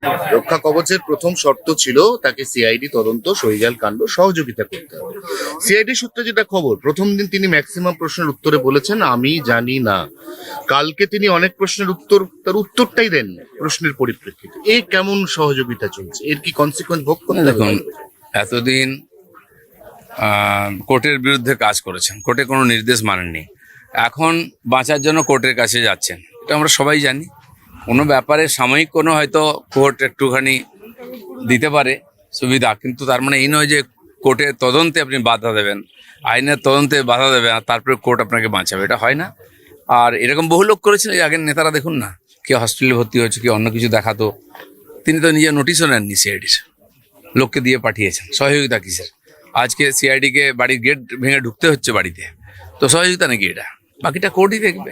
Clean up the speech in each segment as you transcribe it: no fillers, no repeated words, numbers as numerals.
রক্ষা কবচের প্রথম শর্ত ছিল তাকে সিআইডি তদন্ত সহিজাল কাণ্ড সহযোগিতা করতে হবে। সিআইডি সূত্রে যেটা খবর, প্রথম দিন তিনি ম্যাক্সিমাম প্রশ্নের উত্তরে বলেছেন আমি জানি না। কালকে তিনি অনেক প্রশ্নের উত্তর, তার উত্তরটাই দেন প্রশ্নের পরিপ্রেক্ষিতে। এই কেমন সহযোগিতা চলছে, এর কি কনসিকুয়েন্স ভোগ করতে হবে? দেখুন, এতদিন কোর্টের বিরুদ্ধে কাজ করেছেন, কোর্টে কোনো নির্দেশ মানেননি, এখন বাঁচার জন্য কোর্টের কাছে যাচ্ছেন, এটা আমরা সবাই জানি। কোনো ব্যাপারে সাময়িক কোনো হয়তো কোর্ট একটুখানি দিতে পারে সুবিধা, কিন্তু তার মানে এই নয় যে কোর্টের তদন্তে আপনি বাধা দেবেন, আইনের তদন্তে বাধা দেবেন আর তারপরে কোর্ট আপনাকে বাঁচাবে, এটা হয় না। আর এরকম বহু লোক করেছিল এই আগের নেতারা, দেখুন না, কে হসপিটালে ভর্তি হয়েছে, কি অন্য কিছু দেখাতো, তিনি তো নিজে নোটিশও নেননি সিআইডির, লোককে দিয়ে পাঠিয়েছেন। সহযোগিতা কিসের? আজকে সিআইডিকে বাড়ির গেট ভেঙে ঢুকতে হচ্ছে বাড়িতে, তো সহযোগিতা নাকি এটা? বাকিটা কোর্টই দেখবে।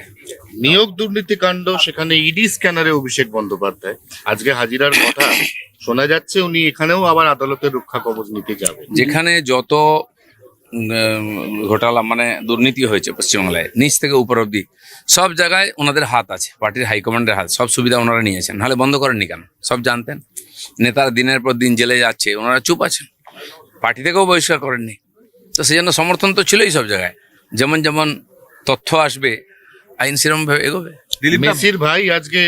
নিয়োগ দুর্নীতি কাণ্ড, সেখানে ইডি স্ক্যানারে অভিষেক বন্দ্যোপাধ্যায় আজকে হাজিরার কথা শোনা যাচ্ছে, উনি এখানেও আবার আদালতের রক্ষা কবচ নিতে যাবেন। যেখানে যত ঘোটালা মানে দুর্নীতি হয়েছে পশ্চিমবাংলায়, নিচ থেকে উপর অব্দি সব জায়গায় ওনাদের হাত আছে, পার্টির হাইকমান্ডের হাত, সব সুবিধা ওনারা নিয়েছেন, নাহলে বন্ধ করেননি কেন? সব জানতেন। নেতারা দিনের পর দিন জেলে যাচ্ছে, ওনারা চুপ আছেন, পার্টি থেকেও বহিষ্কার করেননি। তো সেই জন্য সমর্থন তো ছিলই সব জায়গায়, যেমন যেমন তথ্য আসবে আইন সেরকম ভাবে এগোবে। মেসির ভাই আজকে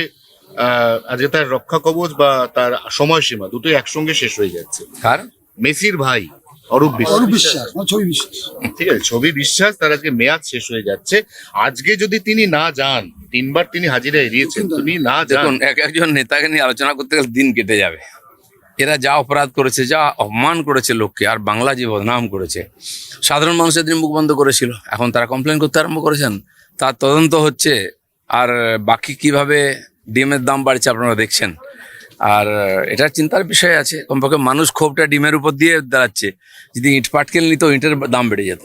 আজকে তার রক্ষা কবচ বা তার সময়সীমা দুটোই একসঙ্গে শেষ হয়ে যাচ্ছে। কার? মেসির ভাই অরূপ বিশ্বাস, ছবি বিশ্বাস, ঠিক আছে, ছবি বিশ্বাস, তার আজকে মেয়াদ শেষ হয়ে যাচ্ছে। আজকে যদি তিনি না যান, তিনবার তিনি হাজিরা এড়িয়েছেন, তিনি না যান, দেখুন একজন নেতাকে নিয়ে আলোচনা করতে গেলে দিন কেটে যাবে। এরা যা অপরাধ করেছে, যা অপমান করেছে লোককে, আর বাংলা যে বদনাম করেছে, সাধারণ মানুষের দিন মুখ বন্ধ করেছিল, এখন তারা কমপ্লেন করতে আরম্ভ করেছেন, তার তদন্ত হচ্ছে। আর বাকি কিভাবে ডিমের দাম বাড়ছে আপনারা দেখছেন। আর এটা চিন্তার বিষয় আছে, কমপক্ষে মানুষ ক্ষোভটা ডিমের উপর দিয়ে দাঁড়াচ্ছে। যদি ইট পাটকেল নিত, ইটের দাম বেড়ে যেত।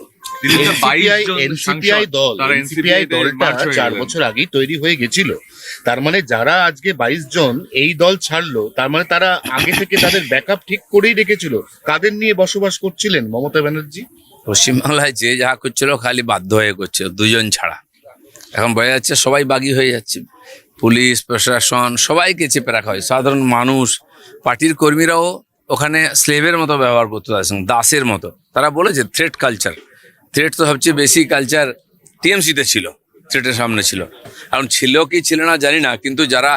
এনসিপিআই দলটা 4 বছর আগেই তৈরি হয়ে গেছিল। তার মানে যারা আজকে 22 জন এই দল ছাড়লো, তার মানে তারা আগে থেকে তাদের ব্যাকআপ ঠিক করেই রেখেছিল। কাদের নিয়ে বসবাস করছিলেন মমতা ব্যানার্জি? পশ্চিমবাংলায় যে যা করছিল খালি বাধ্য হয়ে করছে, দুজন ছাড়া। এখন বোঝা যাচ্ছে সবাই বাগী হয়ে যাচ্ছে, পুলিশ প্রশাসন সবাইকে চেপে রাখা হয়। সাধারণ মানুষ, পার্টির কর্মীরাও ওখানে স্লেভের মতো ব্যবহার করতে পারছেন, দাসের মতো। তারা বলেছে থ্রেট কালচার, থ্রেট তো সবচেয়ে বেশি কালচার টিএমসিতে ছিল, থ্রেটের সামনে ছিল। এখন ছিল কি ছিল না জানি না, কিন্তু যারা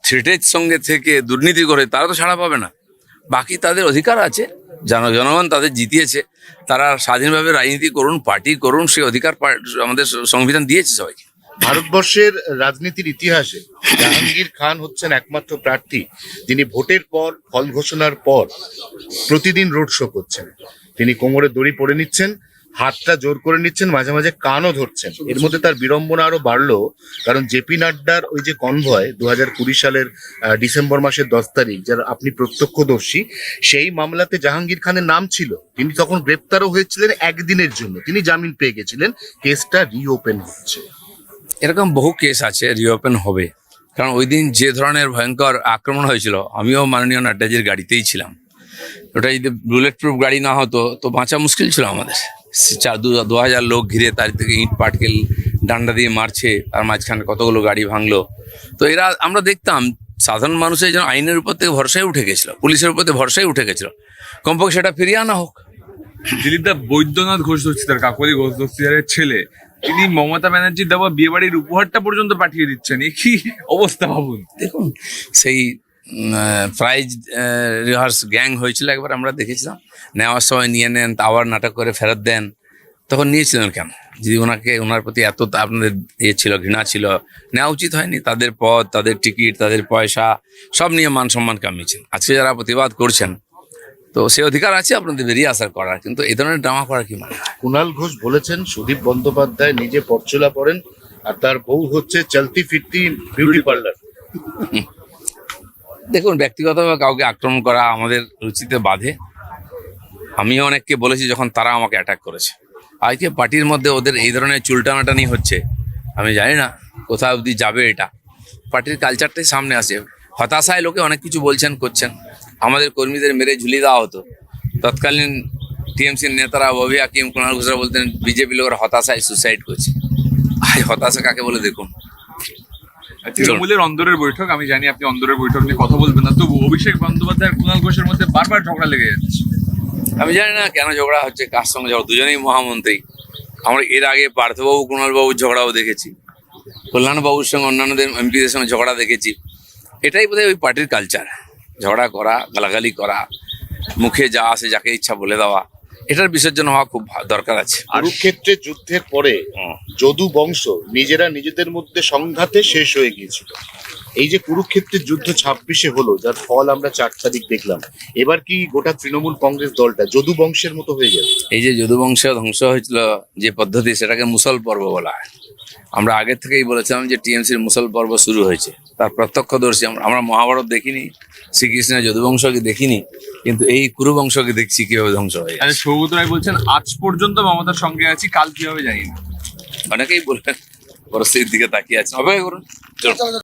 থ্রেটের সঙ্গে থেকে দুর্নীতি করে তারা তো ছাড়া পাবে না। বাকি তাদের অধিকার আছে, জনগণ তাদের জিতিয়েছে, তারা স্বাধীনভাবে রাজনীতি করুন, পার্টি করুন, সেই অধিকার আমাদের সংবিধান দিয়েছে সবাইকে। ভারতবর্ষের রাজনীতির ইতিহাসে জাহাঙ্গীর খান হচ্ছেন একমাত্র প্রার্থী যিনি ভোটের পর, ফল ঘোষণার পর প্রতিদিন রোড শো করছেন। তিনি কোমরে দড়ি পরে নিচ্ছেন, হাতটা জোর করে নিচ্ছেন, মাঝে মাঝে কানও ধরছেন। এর মধ্যে তার বিড়ম্বনা আরো বাড়লো, কারণ জেপি নাড্ডার ওই যে কনভয় 2020 সালের ডিসেম্বর মাসের 10 তারিখ, যার আপনি প্রত্যক্ষদর্শী, সেই মামলাতে জাহাঙ্গীর খানের নাম ছিল। তিনি তখন গ্রেপ্তারও হয়েছিলেন একদিনের জন্য, তিনি জামিন পেয়ে গেছিলেন। কেসটা রিওপেন হচ্ছে। এরকম বহু কেস আছে, রিওপেন হবে। কারণ ওই দিন যে ধরনের ভয়ঙ্কর আক্রমণ হয়েছিল, আমিও মাননীয় নাড্ডাজির গাড়িতেই ছিলাম। ওটা যদি বুলেট প্রুফ গাড়ি না হতো তো বাঁচা মুশকিল ছিল আমাদের। 2000 লোক ঘিরে, তার থেকে ইট পাটকেল ডান্ডা দিয়ে মারছে, তার মাঝখানে কতগুলো গাড়ি ভাঙলো। তো এরা আমরা দেখতাম সাধারণ মানুষের যেন আইনের উপর থেকে ভরসায় উঠে গেছিল, পুলিশের উপর থেকে ভরসায় উঠে গেছিল। কমপক্ষে সেটা ফিরিয়ে আনা হোক। দিলীপদা, বৈদ্যনাথ ঘোষ দস্তিদার, কাকলি ঘোষ দস্তিদারের ছেলে, তিনি মমতা ব্যানার্জির দেওয়া বিয়ে বাড়ির উপহারটা পর্যন্ত পাঠিয়ে দিচ্ছেন। এ কি অবস্থা ভাবুন। দেখুন, সেই প্রাইজ রিহার্স গ্যাং হয়েছিল একবার, আমরা দেখেছিলাম। নেওয়ার সময় নিয়ে নেন, আবার নাটক করে ফেরত দেন। তখন নিয়েছিলেন কেন? যদি ওনার প্রতি এত আপনাদের ছিল, ঘৃণা ছিল, নেওয়া উচিত হয়নি? তাদের পদ, তাদের টিকিট, তাদের পয়সা সব নিয়ে মান সম্মান কামিয়েছেন। আজকে যারা প্রতিবাদ করছেন, তো সে অধিকার আছে আপনাদের বেরিয়ে আসার করার, কিন্তু এই ধরনের ড্রামা করার কি মানে? কুণাল ঘোষ বলেছেন সুদীপ বন্দ্যোপাধ্যায় নিজে পথচলা করেন আর তার বউ হচ্ছে চলতি ফিরতি বিউটি পার্লার। দেখুন, ব্যক্তিগতভাবে কাউকে আক্রমণ করা আমাদের রুচিতে বাধে। আমিও অনেককে বলেছি যখন তারা আমাকে অ্যাটাক করেছে। আজকে পার্টির মধ্যে ওদের এই ধরনের চুলটানাটানি হচ্ছে, আমি জানি না কোথাও অবধি যাবে এটা। পার্টির কালচারটাই সামনে আসে, হতাশায় লোকে অনেক কিছু বলছেন, করছেন। আমাদের কর্মীদের মেরে ঝুলিয়ে দেওয়া হতো, তৎকালীন টিএমসির নেতারা ববি হাকিম, কুণাল ঘোষরা বলতেন বিজেপি লোকের হতাশায় সুসাইড করছে। আজ হতাশা কাকে বলে দেখুন। তৃণমূলের অন্দরের বৈঠক, আমি জানি আপনি অন্দরের বৈঠক নিয়ে কথা বলবেন না, তবু অভিষেক বন্দ্যোপাধ্যায় আর কুণাল ঘোষের মধ্যে বারবার ঝগড়া লেগে যাচ্ছে। আমি জানি না কেন ঝগড়া হচ্ছে, কার সঙ্গে ঝগড়া, দুজনেই মহামন্ত্রী। আমরা এর আগে পার্থবাবু কুণালবাবুর ঝগড়াও দেখেছি, কল্যাণবাবুর সঙ্গে অন্যান্যদের এমপিদের সঙ্গে ঝগড়া দেখেছি। এটাই বোধহয় ওই পার্টির কালচার, ঝগড়া করা, গালাগালি করা, মুখে যা আসে যাকে ইচ্ছা বলে দেওয়া। এটার বিসর্জন হওয়া খুব দরকার আছে। কুরুক্ষেত্রের যুদ্ধের পরে যদু বংশ নিজেরা নিজেদের মধ্যে সংঘাতে শেষ হয়ে গিয়েছিল। এই যে কুরুক্ষেত্রের যুদ্ধ 26-এ হলো, যার ফল আমরা 4 তারিখ দেখলাম, এবার কি গোটা তৃণমূল কংগ্রেস দলটা যদু বংশের মতো হয়ে যাবে? এই যে যদুবংশ ধ্বংস হয়েছিল যে পদ্ধতি, সেটাকে মুসল পর্ব বলা হয়। আমরা আগে থেকেই বলেছিলাম যে টিএমসির মুসল পর্ব শুরু হয়েছে, তার প্রত্যক্ষদর্শী আমরা মহাভারত দেখিনি, শ্রীকৃষ্ণের যদুবংশকে দেখিনি, কিন্তু এই কুরুবংশকে দেখছি কিভাবে ধ্বংস হয়ে আরে গেছে। সৌগত রায় বলছেন আজ পর্যন্ত মমতার সঙ্গে আছি, কাল কি হবে জানি না। অনেকেই বলবেন, পরিস্থিতির দিকে তাকিয়ে আছেন, অপেক্ষা করুন, চলুন।